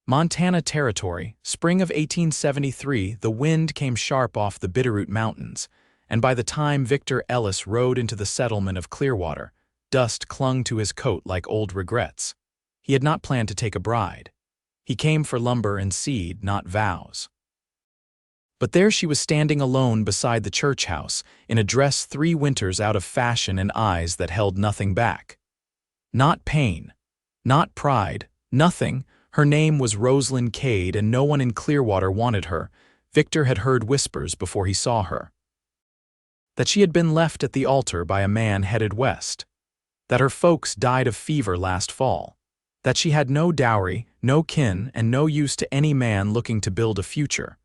Montana Territory, spring of 1873, the wind came sharp off the Bitterroot Mountains, and by the time Victor Ellis rode into the settlement of Clearwater, dust clung to his coat like old regrets. He had not planned to take a bride. He came for lumber and seed, not vows. But there she was standing alone beside the church house, in a dress 3 winters out of fashion and eyes that held nothing back. Not pain, not pride, nothing. Her name was Roselyn Kade, and no one in Clearwater wanted her. Victor had heard whispers before he saw her. That she had been left at the altar by a man headed west. That her folks died of fever last fall. That she had no dowry, no kin, and no use to any man looking to build a future.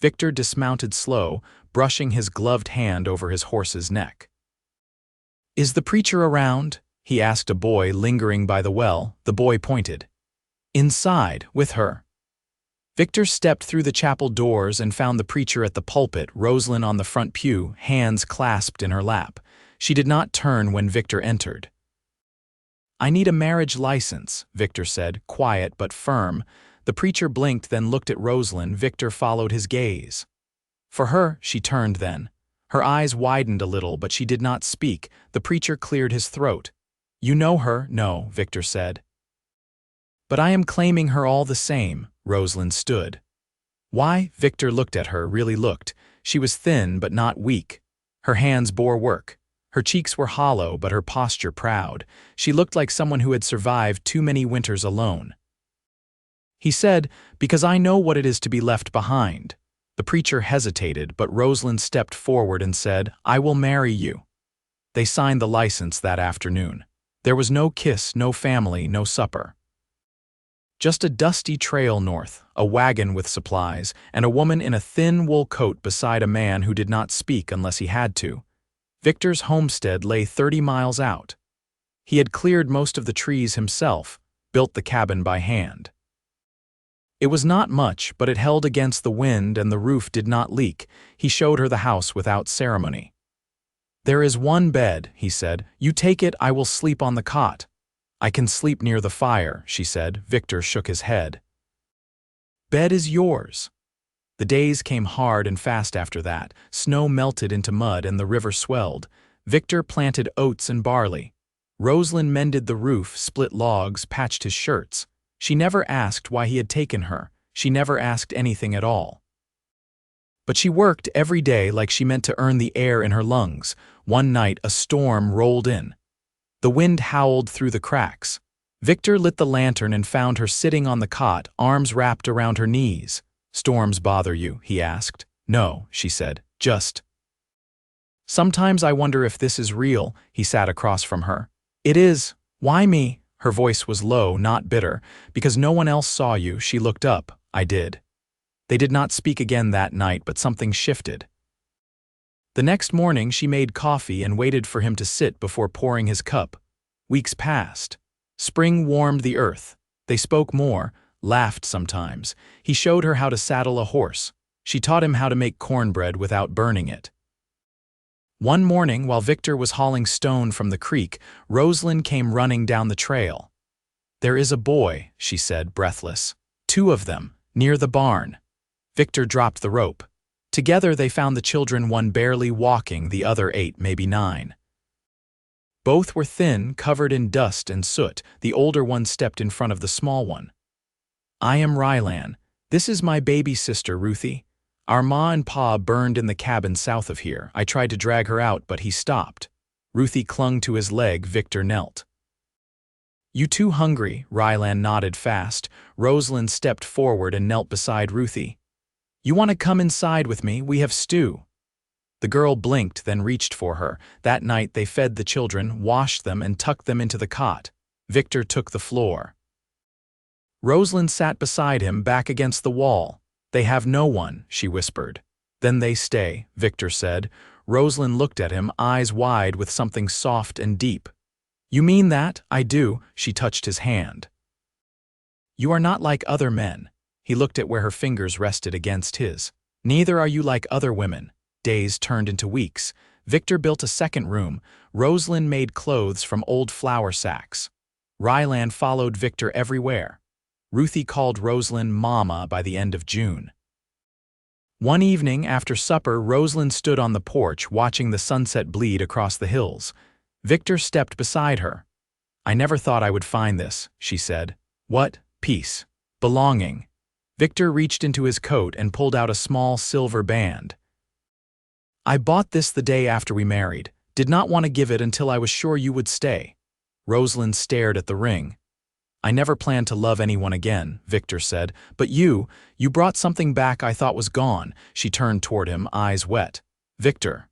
Victor dismounted slow, brushing his gloved hand over his horse's neck. "Is the preacher around?" he asked a boy lingering by the well. The boy pointed. "Inside, with her." Victor stepped through the chapel doors and found the preacher at the pulpit, Roselyn on the front pew, hands clasped in her lap. She did not turn when Victor entered. "I need a marriage license," Victor said, quiet but firm. The preacher blinked, then looked at Roselyn. Victor followed his gaze. "For her," she turned then. Her eyes widened a little, but she did not speak. The preacher cleared his throat. "You know her?" "No," Victor said. "But I am claiming her all the same." Roselyn stood. "Why?" Victor looked at her, really looked. She was thin but not weak. Her hands bore work. Her cheeks were hollow, but her posture proud. She looked like someone who had survived too many winters alone. He said, "Because I know what it is to be left behind." The preacher hesitated, but Roselyn stepped forward and said, "I will marry you." They signed the license that afternoon. There was no kiss, no family, no supper. Just a dusty trail north, a wagon with supplies, and a woman in a thin wool coat beside a man who did not speak unless he had to. Victor's homestead lay 30 miles out. He had cleared most of the trees himself, built the cabin by hand. It was not much, but it held against the wind and the roof did not leak. He showed her the house without ceremony. "There is one bed," he said. "You take it, I will sleep on the cot." "I can sleep near the fire," she said. Victor shook his head. "Bed is yours." The days came hard and fast after that. Snow melted into mud and the river swelled. Victor planted oats and barley. Roselyn mended the roof, split logs, patched his shirts. She never asked why he had taken her. She never asked anything at all. But she worked every day like she meant to earn the air in her lungs. One night, a storm rolled in. The wind howled through the cracks. Victor lit the lantern and found her sitting on the cot, arms wrapped around her knees. "Storms bother you?" he asked. "No," she said, "just. Sometimes I wonder if this is real." He sat across from her. "It is. Why me?" Her voice was low, not bitter. "Because no one else saw you." She looked up. "I did." They did not speak again that night, but something shifted. The next morning she made coffee and waited for him to sit before pouring his cup. Weeks passed. Spring warmed the earth. They spoke more, laughed sometimes. He showed her how to saddle a horse. She taught him how to make cornbread without burning it. One morning, while Victor was hauling stone from the creek, Roselyn came running down the trail. "There is a boy," she said, breathless. "2 of them, near the barn." Victor dropped the rope. Together they found the children, one barely walking, the other 8, maybe 9. Both were thin, covered in dust and soot. The older one stepped in front of the small one. "I am Rylan. This is my baby sister, Ruthie. Our ma and pa burned in the cabin south of here. I tried to drag her out, but he stopped." Ruthie clung to his leg. Victor knelt. "You too hungry?" Rylan nodded fast. Roselyn stepped forward and knelt beside Ruthie. "You want to come inside with me? We have stew." The girl blinked, then reached for her. That night they fed the children, washed them, and tucked them into the cot. Victor took the floor. Roselyn sat beside him, back against the wall. "They have no one," she whispered. "Then they stay," Victor said. Roselyn looked at him, eyes wide with something soft and deep. "You mean that?" "I do." She touched his hand. "You are not like other men." He looked at where her fingers rested against his. "Neither are you like other women." Days turned into weeks. Victor built a second room. Roselyn made clothes from old flour sacks. Rylan followed Victor everywhere. Ruthie called Roselyn Mama by the end of June. One evening after supper, Roselyn stood on the porch watching the sunset bleed across the hills. Victor stepped beside her. "I never thought I would find this," she said. "What? Peace. Belonging." Victor reached into his coat and pulled out a small silver band. "I bought this the day after we married. Did not want to give it until I was sure you would stay." Roselyn stared at the ring. "I never planned to love anyone again," Victor said. "But you brought something back I thought was gone." She turned toward him, eyes wet. "Victor."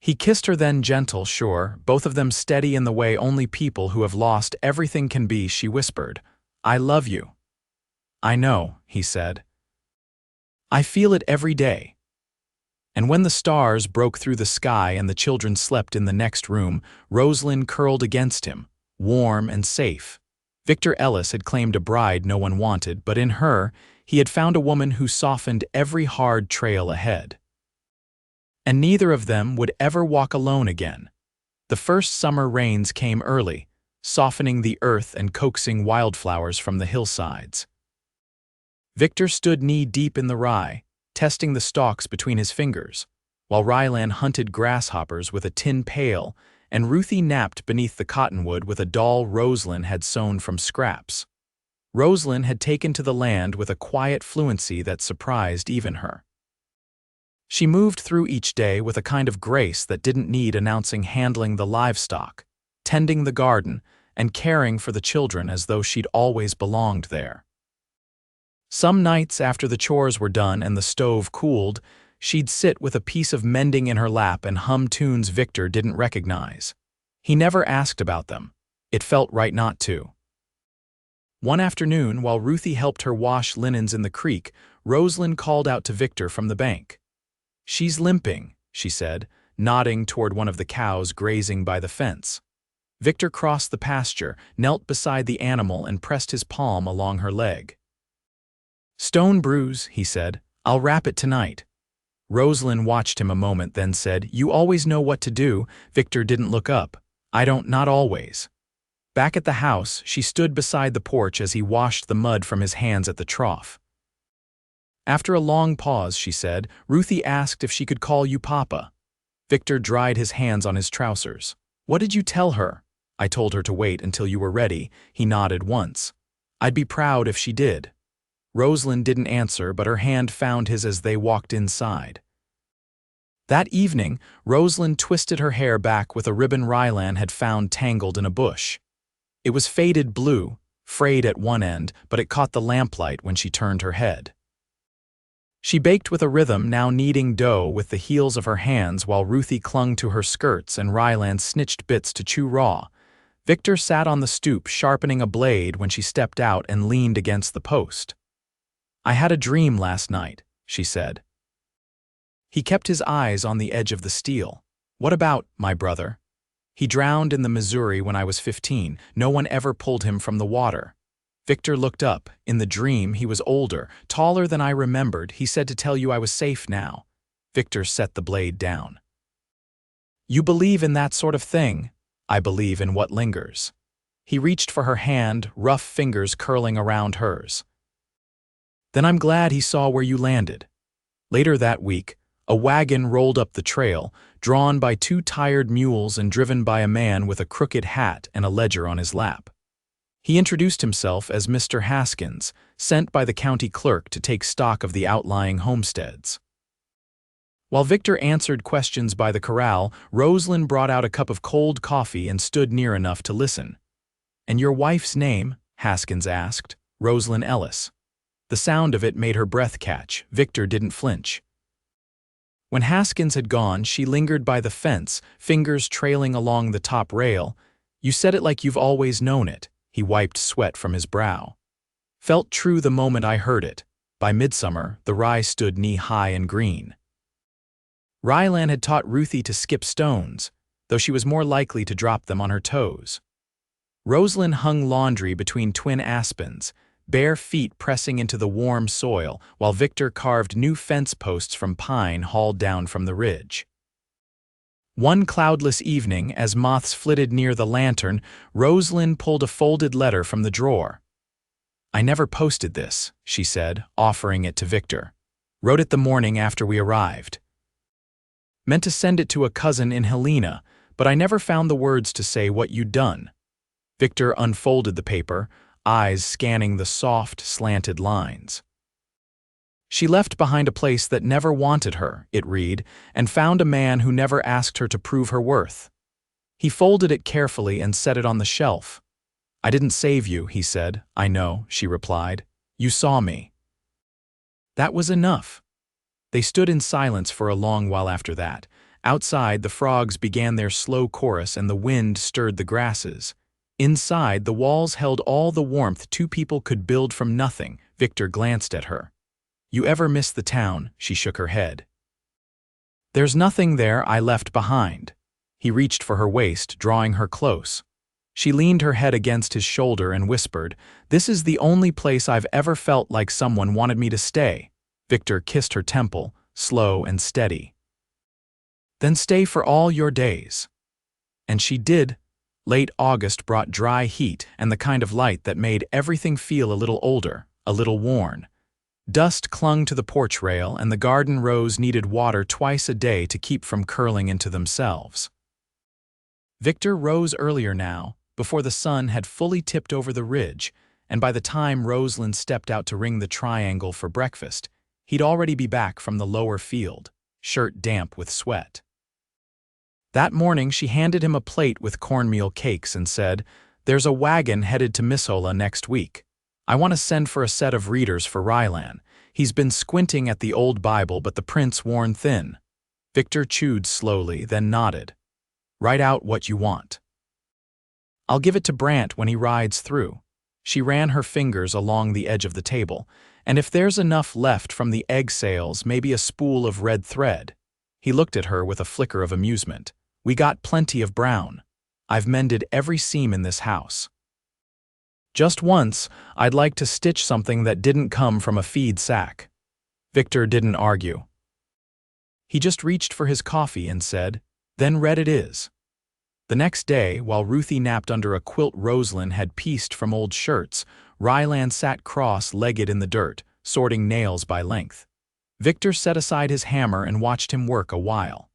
He kissed her then, gentle, sure, both of them steady in the way only people who have lost everything can be. She whispered, "I love you." "I know," he said. "I feel it every day." And when the stars broke through the sky and the children slept in the next room, Roselyn curled against him, warm and safe. Victor Ellis had claimed a bride no one wanted, but in her, he had found a woman who softened every hard trail ahead. And neither of them would ever walk alone again. The first summer rains came early, softening the earth and coaxing wildflowers from the hillsides. Victor stood knee-deep in the rye, testing the stalks between his fingers, while Rylan hunted grasshoppers with a tin pail, and Ruthie napped beneath the cottonwood with a doll Roselyn had sewn from scraps. Roselyn had taken to the land with a quiet fluency that surprised even her. She moved through each day with a kind of grace that didn't need announcing, handling the livestock, tending the garden, and caring for the children as though she'd always belonged there. Some nights after the chores were done and the stove cooled, she'd sit with a piece of mending in her lap and hum tunes Victor didn't recognize. He never asked about them. It felt right not to. One afternoon, while Ruthie helped her wash linens in the creek, Roselyn called out to Victor from the bank. "She's limping," she said, nodding toward one of the cows grazing by the fence. Victor crossed the pasture, knelt beside the animal and pressed his palm along her leg. "Stone bruise," he said. "I'll wrap it tonight." Roselyn watched him a moment, then said, "You always know what to do." Victor didn't look up. "I don't, not always." Back at the house, she stood beside the porch as he washed the mud from his hands at the trough. After a long pause, she said, "Ruthie asked if she could call you Papa." Victor dried his hands on his trousers. "What did you tell her?" "I told her to wait until you were ready." He nodded once. "I'd be proud if she did." Roselyn didn't answer, but her hand found his as they walked inside. That evening, Roselyn twisted her hair back with a ribbon Rylan had found tangled in a bush. It was faded blue, frayed at one end, but it caught the lamplight when she turned her head. She baked with a rhythm, now kneading dough with the heels of her hands while Ruthie clung to her skirts and Rylan snitched bits to chew raw. Victor sat on the stoop sharpening a blade when she stepped out and leaned against the post. "I had a dream last night," she said. He kept his eyes on the edge of the steel. "What about my brother?" "He drowned in the Missouri when I was 15. No one ever pulled him from the water." Victor looked up. "In the dream, he was older, taller than I remembered. He said to tell you I was safe now." Victor set the blade down. "You believe in that sort of thing?" "I believe in what lingers." He reached for her hand, rough fingers curling around hers. "Then I'm glad he saw where you landed." Later that week, a wagon rolled up the trail, drawn by 2 tired mules and driven by a man with a crooked hat and a ledger on his lap. He introduced himself as Mr. Haskins, sent by the county clerk to take stock of the outlying homesteads. While Victor answered questions by the corral, Roselyn brought out a cup of cold coffee and stood near enough to listen. "And your wife's name?" Haskins asked. "Roselyn Ellis." The sound of it made her breath catch. Victor didn't flinch. When Haskins had gone, she lingered by the fence, fingers trailing along the top rail. "You said it like you've always known it." He wiped sweat from his brow. "Felt true the moment I heard it. By midsummer, the rye stood knee-high and green." Rylan had taught Ruthie to skip stones, though she was more likely to drop them on her toes. Roselyn hung laundry between twin aspens, bare feet pressing into the warm soil, while Victor carved new fence posts from pine hauled down from the ridge. One cloudless evening, as moths flitted near the lantern, Roselyn pulled a folded letter from the drawer. "I never posted this," she said, offering it to Victor. "Wrote it the morning after we arrived. Meant to send it to a cousin in Helena, but I never found the words to say what you'd done." Victor unfolded the paper, eyes scanning the soft, slanted lines. "She left behind a place that never wanted her," it read, "and found a man who never asked her to prove her worth." He folded it carefully and set it on the shelf. "I didn't save you," he said. "I know," she replied. "You saw me." That was enough. They stood in silence for a long while after that. Outside, the frogs began their slow chorus and the wind stirred the grasses. Inside, the walls held all the warmth two people could build from nothing. Victor glanced at her. "You ever miss the town?" She shook her head. "There's nothing there I left behind." He reached for her waist, drawing her close. She leaned her head against his shoulder and whispered, "This is the only place I've ever felt like someone wanted me to stay." Victor kissed her temple, slow and steady. "Then stay for all your days." And she did. Late August brought dry heat and the kind of light that made everything feel a little older, a little worn. Dust clung to the porch rail and the garden rows needed water twice a day to keep from curling into themselves. Victor rose earlier now, before the sun had fully tipped over the ridge, and by the time Roselyn stepped out to ring the triangle for breakfast, he'd already be back from the lower field, shirt damp with sweat. That morning she handed him a plate with cornmeal cakes and said, "There's a wagon headed to Missoula next week. I want to send for a set of readers for Rylan. He's been squinting at the old Bible but the print's worn thin." Victor chewed slowly, then nodded. "Write out what you want." "I'll give it to Brant when he rides through." She ran her fingers along the edge of the table. "And if there's enough left from the egg sales, maybe a spool of red thread." He looked at her with a flicker of amusement. "We got plenty of brown. I've mended every seam in this house. Just once, I'd like to stitch something that didn't come from a feed sack." Victor didn't argue. He just reached for his coffee and said, "Then red it is." The next day, while Ruthie napped under a quilt Roselyn had pieced from old shirts, Rylan sat cross-legged in the dirt, sorting nails by length. Victor set aside his hammer and watched him work a while.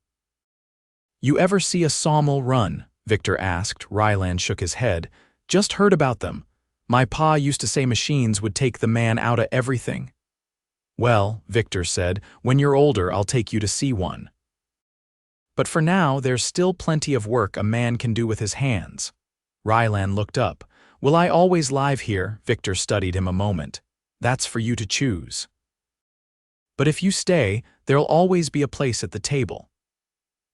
"You ever see a sawmill run?" Victor asked. Rylan shook his head. "Just heard about them. My pa used to say machines would take the man out of everything." "Well," Victor said, "when you're older I'll take you to see one. But for now there's still plenty of work a man can do with his hands." Rylan looked up. "Will I always live here?" Victor studied him a moment. "That's for you to choose. But if you stay, there'll always be a place at the table."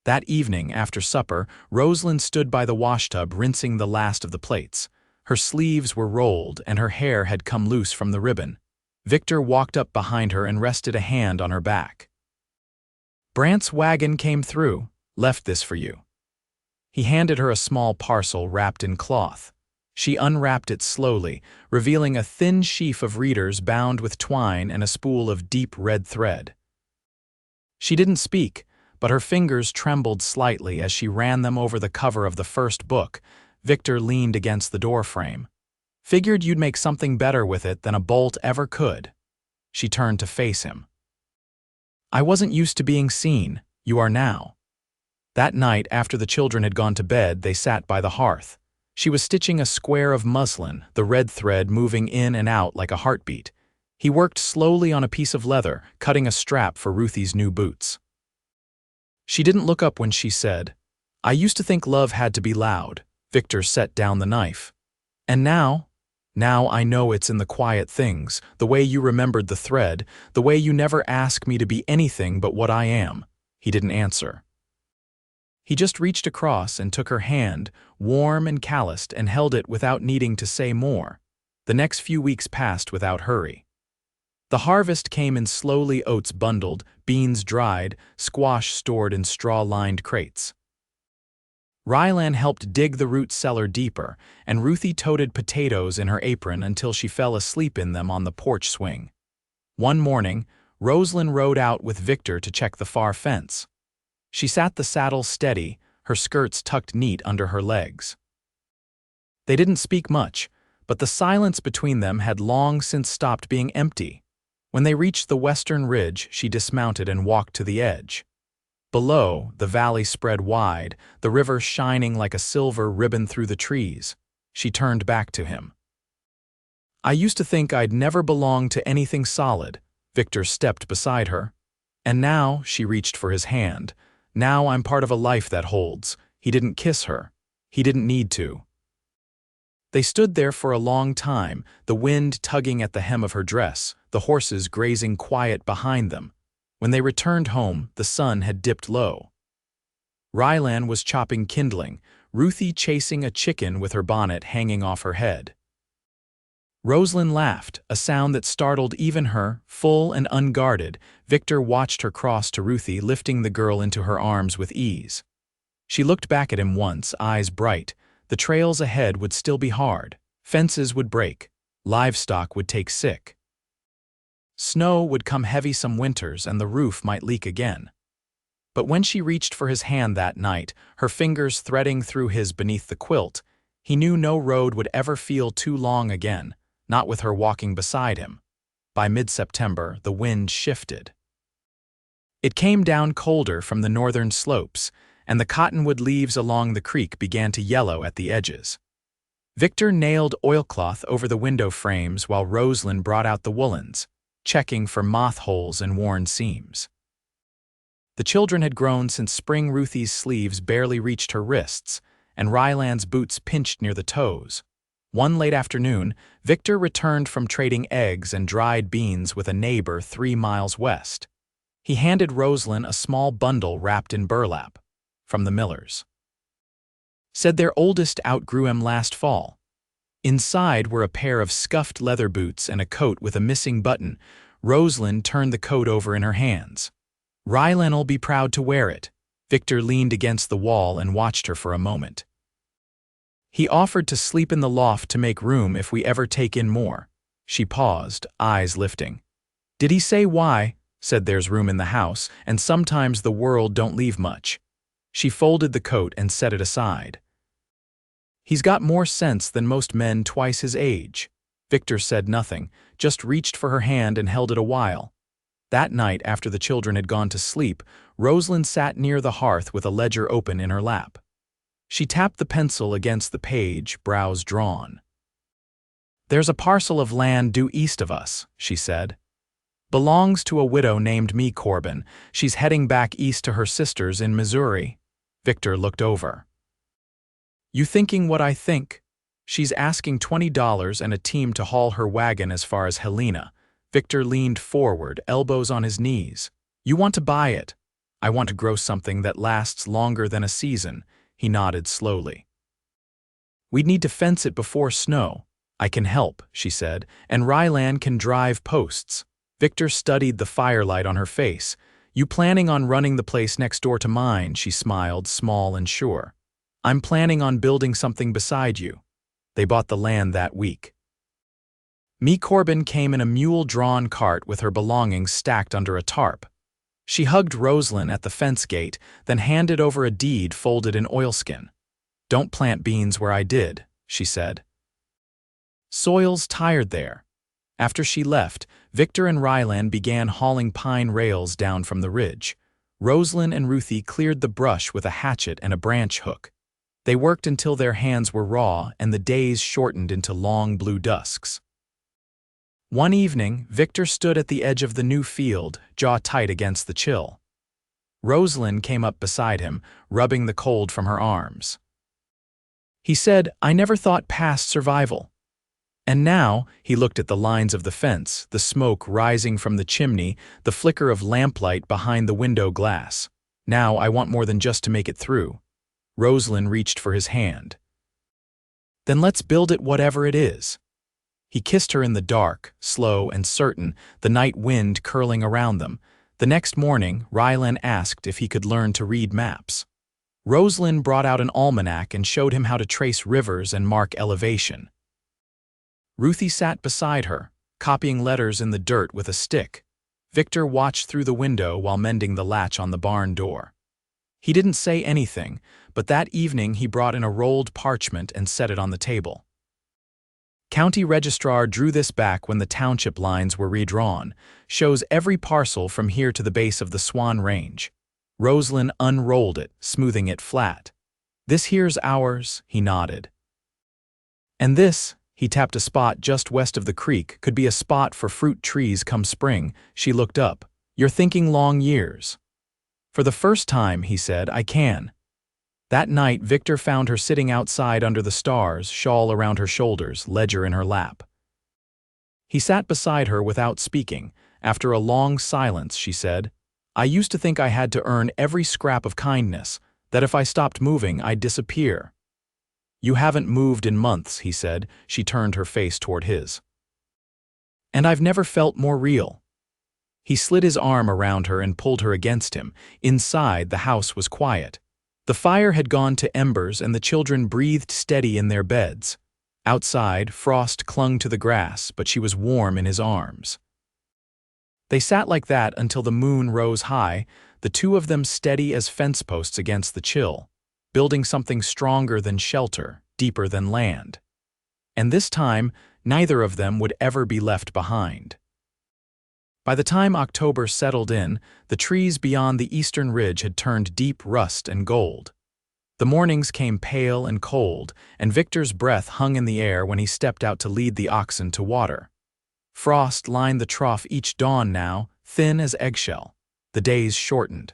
That evening, after supper, Roselyn stood by the washtub rinsing the last of the plates. Her sleeves were rolled and her hair had come loose from the ribbon. Victor walked up behind her and rested a hand on her back. "Brant's wagon came through. Left this for you." He handed her a small parcel wrapped in cloth. She unwrapped it slowly, revealing a thin sheaf of readers bound with twine and a spool of deep red thread. She didn't speak, but her fingers trembled slightly as she ran them over the cover of the first book. Victor leaned against the doorframe. "Figured you'd make something better with it than a bolt ever could." She turned to face him. "I wasn't used to being seen. You are now." That night, after the children had gone to bed, they sat by the hearth. She was stitching a square of muslin, the red thread moving in and out like a heartbeat. He worked slowly on a piece of leather, cutting a strap for Ruthie's new boots. She didn't look up when she said, "I used to think love had to be loud." Victor set down the knife. "And now I know it's in the quiet things, the way you remembered the thread, the way you never ask me to be anything but what I am." He didn't answer. He just reached across and took her hand, warm and calloused, and held it without needing to say more. The next few weeks passed without hurry. The harvest came in slowly, oats bundled, beans dried, squash stored in straw-lined crates. Rylan helped dig the root cellar deeper, and Ruthie toted potatoes in her apron until she fell asleep in them on the porch swing. One morning, Roselyn rode out with Victor to check the far fence. She sat the saddle steady, her skirts tucked neat under her legs. They didn't speak much, but the silence between them had long since stopped being empty. When they reached the western ridge, she dismounted and walked to the edge. Below, the valley spread wide, the river shining like a silver ribbon through the trees. She turned back to him. "I used to think I'd never belong to anything solid." Victor stepped beside her. "And now," she reached for his hand, "now I'm part of a life that holds." He didn't kiss her. He didn't need to. They stood there for a long time, the wind tugging at the hem of her dress, the horses grazing quiet behind them. When they returned home, the sun had dipped low. Rylan was chopping kindling, Ruthie chasing a chicken with her bonnet hanging off her head. Roselyn laughed, a sound that startled even her, full and unguarded. Victor watched her cross to Ruthie, lifting the girl into her arms with ease. She looked back at him once, eyes bright. The trails ahead would still be hard. Fences would break. Livestock would take sick. Snow would come heavy some winters, and the roof might leak again. But when she reached for his hand that night, her fingers threading through his beneath the quilt, he knew no road would ever feel too long again, not with her walking beside him. By mid-September, the wind shifted. It came down colder from the northern slopes, and the cottonwood leaves along the creek began to yellow at the edges. Victor nailed oilcloth over the window frames while Roselyn brought out the woolens, checking for moth holes and worn seams. The children had grown since spring. Ruthie's sleeves barely reached her wrists, and Rylan's boots pinched near the toes. One late afternoon, Victor returned from trading eggs and dried beans with a neighbor 3 miles west. He handed Roselyn a small bundle wrapped in burlap, from the millers. Said their oldest outgrew him last fall. Inside were a pair of scuffed leather boots and a coat with a missing button. Roselyn turned the coat over in her hands. "Rylan'll be proud to wear it." Victor leaned against the wall and watched her for a moment. "He offered to sleep in the loft to make room if we ever take in more." She paused, eyes lifting. "Did he say why?" Said there's room in the house, and sometimes the world don't leave much. She folded the coat and set it aside. "He's got more sense than most men twice his age." Victor said nothing, just reached for her hand and held it a while. That night, after the children had gone to sleep, Roselyn sat near the hearth with a ledger open in her lap. She tapped the pencil against the page, brows drawn. "There's a parcel of land due east of us," she said. "Belongs to a widow named Me Corbin. She's heading back east to her sister's in Missouri." Victor looked over. "You thinking what I think?" "She's asking $20 and a team to haul her wagon as far as Helena." Victor leaned forward, elbows on his knees. "You want to buy it?" "I want to grow something that lasts longer than a season." He nodded slowly. "We'd need to fence it before snow." "I can help," she said, "and Rylan can drive posts." Victor studied the firelight on her face. "You planning on running the place next door to mine?" She smiled, small and sure. "I'm planning on building something beside you." They bought the land that week. Me Corbin came in a mule-drawn cart with her belongings stacked under a tarp. She hugged Roselyn at the fence gate, then handed over a deed folded in oilskin. "Don't plant beans where I did," she said. "Soil's tired there." After she left, Victor and Rylan began hauling pine rails down from the ridge. Roselyn and Ruthie cleared the brush with a hatchet and a branch hook. They worked until their hands were raw and the days shortened into long blue dusks. One evening, Victor stood at the edge of the new field, jaw tight against the chill. Roselyn came up beside him, rubbing the cold from her arms. He said, "I never thought past survival." And now, he looked at the lines of the fence, the smoke rising from the chimney, the flicker of lamplight behind the window glass. "Now I want more than just to make it through." Roselyn reached for his hand. "Then let's build it whatever it is." He kissed her in the dark, slow and certain, the night wind curling around them. The next morning, Rylan asked if he could learn to read maps. Roselyn brought out an almanac and showed him how to trace rivers and mark elevation. Ruthie sat beside her, copying letters in the dirt with a stick. Victor watched through the window while mending the latch on the barn door. He didn't say anything, but that evening he brought in a rolled parchment and set it on the table. County registrar drew this back when the township lines were redrawn. Shows every parcel from here to the base of the Swan Range. Roselyn unrolled it, smoothing it flat. This here's ours, he nodded. And this, he tapped a spot just west of the creek, could be a spot for fruit trees come spring. She looked up. You're thinking long years. For the first time, he said, I can. That night, Victor found her sitting outside under the stars, shawl around her shoulders, ledger in her lap. He sat beside her without speaking. After a long silence, she said, I used to think I had to earn every scrap of kindness, that if I stopped moving, I'd disappear. You haven't moved in months, he said. She turned her face toward his. And I've never felt more real. He slid his arm around her and pulled her against him. Inside, the house was quiet. The fire had gone to embers and the children breathed steady in their beds. Outside, frost clung to the grass, but she was warm in his arms. They sat like that until the moon rose high, the two of them steady as fence posts against the chill, building something stronger than shelter, deeper than land. And this time, neither of them would ever be left behind. By the time October settled in, the trees beyond the eastern ridge had turned deep rust and gold. The mornings came pale and cold, and Victor's breath hung in the air when he stepped out to lead the oxen to water. Frost lined the trough each dawn now, thin as eggshell. The days shortened.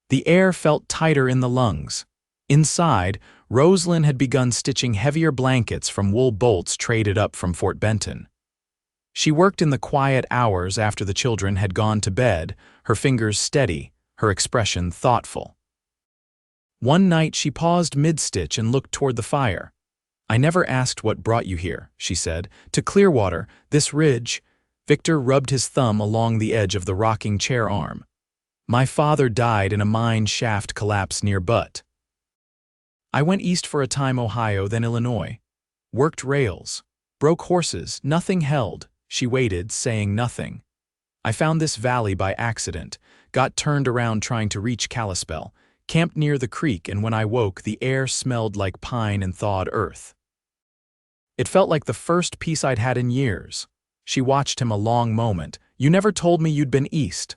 The air felt tighter in the lungs. Inside, Roselyn had begun stitching heavier blankets from wool bolts traded up from Fort Benton. She worked in the quiet hours after the children had gone to bed, her fingers steady, her expression thoughtful. One night she paused mid-stitch and looked toward the fire. I never asked what brought you here, she said. To Clearwater, this ridge. Victor rubbed his thumb along the edge of the rocking chair arm. My father died in a mine shaft collapse near Butte. I went east for a time Ohio, then Illinois. Worked rails. Broke horses, nothing held. She waited, saying nothing. I found this valley by accident, got turned around trying to reach Kalispell, camped near the creek, and when I woke, the air smelled like pine and thawed earth. It felt like the first peace I'd had in years. She watched him a long moment. You never told me you'd been east.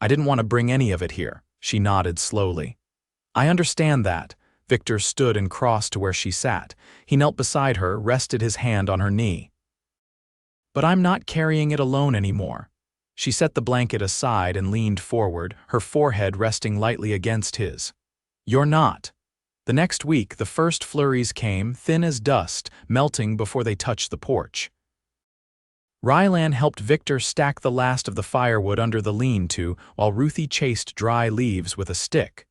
I didn't want to bring any of it here. She nodded slowly. I understand that. Victor stood and crossed to where she sat. He knelt beside her, rested his hand on her knee. But I'm not carrying it alone anymore. She set the blanket aside and leaned forward, her forehead resting lightly against his. You're not. The next week, the first flurries came, thin as dust, melting before they touched the porch. Rylan helped Victor stack the last of the firewood under the lean-to while Ruthie chased dry leaves with a stick.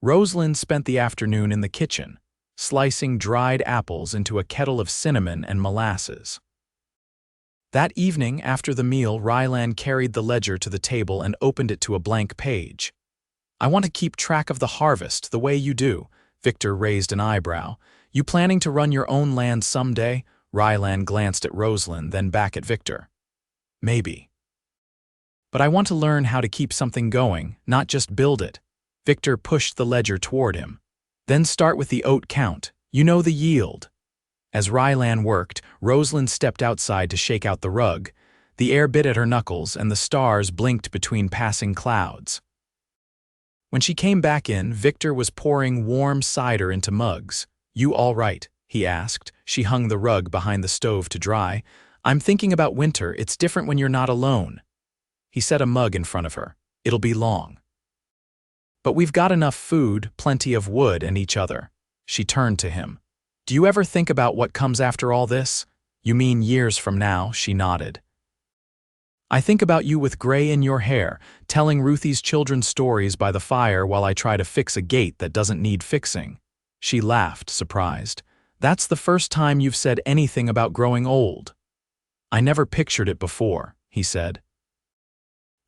Roselyn spent the afternoon in the kitchen, slicing dried apples into a kettle of cinnamon and molasses. That evening, after the meal, Rylan carried the ledger to the table and opened it to a blank page. I want to keep track of the harvest the way you do. Victor raised an eyebrow. You planning to run your own land someday? Rylan glanced at Roselyn, then back at Victor. Maybe. But I want to learn how to keep something going, not just build it. Victor pushed the ledger toward him. Then start with the oat count. You know the yield. As Rylan worked, Roselyn stepped outside to shake out the rug. The air bit at her knuckles, and the stars blinked between passing clouds. When she came back in, Victor was pouring warm cider into mugs. You all right? He asked. She hung the rug behind the stove to dry. I'm thinking about winter. It's different when you're not alone. He set a mug in front of her. It'll be long. But we've got enough food, plenty of wood, and each other. She turned to him. Do you ever think about what comes after all this? You mean years from now? She nodded. I think about you with gray in your hair, telling Ruthie's children's stories by the fire while I try to fix a gate that doesn't need fixing. She laughed, surprised. That's the first time you've said anything about growing old. I never pictured it before, he said.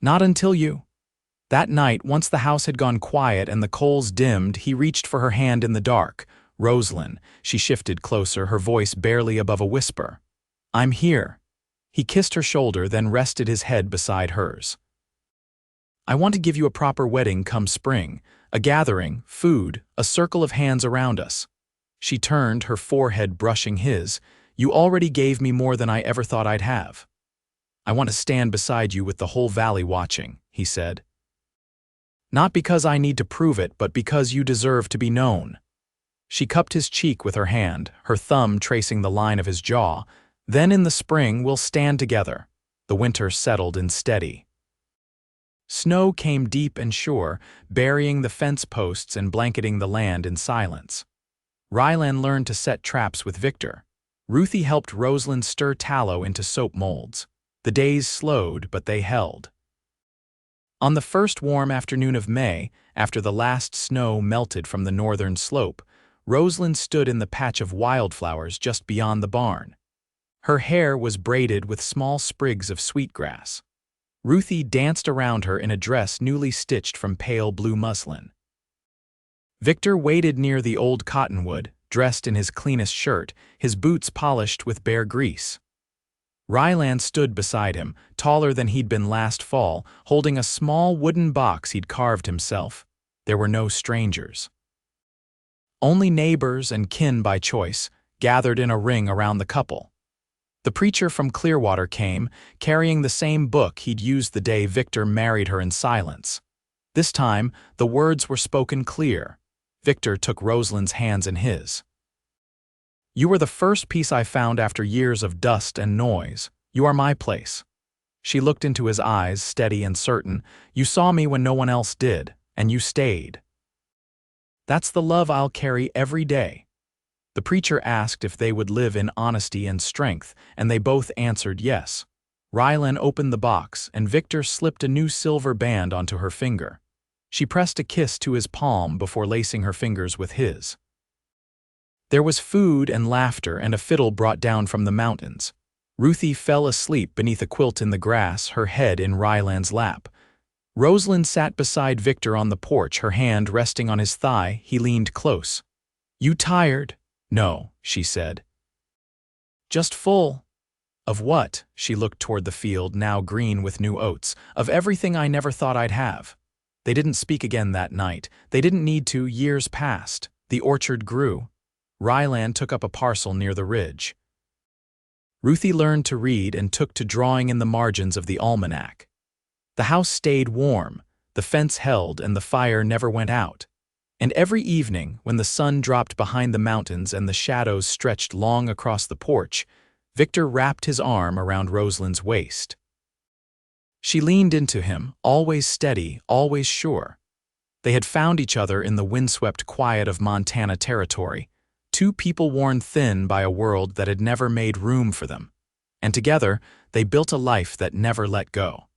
Not until you. That night, once the house had gone quiet and the coals dimmed, he reached for her hand in the dark. Roselyn, she shifted closer, her voice barely above a whisper. I'm here. He kissed her shoulder, then rested his head beside hers. I want to give you a proper wedding come spring, a gathering, food, a circle of hands around us. She turned, her forehead brushing his. You already gave me more than I ever thought I'd have. I want to stand beside you with the whole valley watching, he said. Not because I need to prove it, but because you deserve to be known. She cupped his cheek with her hand, her thumb tracing the line of his jaw. Then in the spring we'll stand together. The winter settled in steady. Snow came deep and sure, burying the fence posts and blanketing the land in silence. Rylan learned to set traps with Victor. Ruthie helped Roselyn stir tallow into soap molds. The days slowed, but they held. On the first warm afternoon of May, after the last snow melted from the northern slope, Roselyn stood in the patch of wildflowers just beyond the barn. Her hair was braided with small sprigs of sweetgrass. Ruthie danced around her in a dress newly stitched from pale blue muslin. Victor waited near the old cottonwood, dressed in his cleanest shirt, his boots polished with bare grease. Rylan stood beside him, taller than he'd been last fall, holding a small wooden box he'd carved himself. There were no strangers. Only neighbors and kin by choice, gathered in a ring around the couple. The preacher from Clearwater came, carrying the same book he'd used the day Victor married her in silence. This time, the words were spoken clear. Victor took Roselyn's hands in his. You were the first peace I found after years of dust and noise. You are my place. She looked into his eyes, steady and certain. You saw me when no one else did, and you stayed. That's the love I'll carry every day. The preacher asked if they would live in honesty and strength, and they both answered yes. Rylan opened the box, and Victor slipped a new silver band onto her finger. She pressed a kiss to his palm before lacing her fingers with his. There was food and laughter and a fiddle brought down from the mountains. Ruthie fell asleep beneath a quilt in the grass, her head in Rylan's lap. Roselyn sat beside Victor on the porch, her hand resting on his thigh. He leaned close. You tired? No, she said. Just full. Of what? She looked toward the field, now green with new oats. Of everything I never thought I'd have. They didn't speak again that night. They didn't need to. Years passed. The orchard grew. Rylan took up a parcel near the ridge. Ruthie learned to read and took to drawing in the margins of the almanac. The house stayed warm, the fence held, and the fire never went out. And every evening, when the sun dropped behind the mountains and the shadows stretched long across the porch, Victor wrapped his arm around Roselyn's waist. She leaned into him, always steady, always sure. They had found each other in the windswept quiet of Montana territory, two people worn thin by a world that had never made room for them. And together, they built a life that never let go.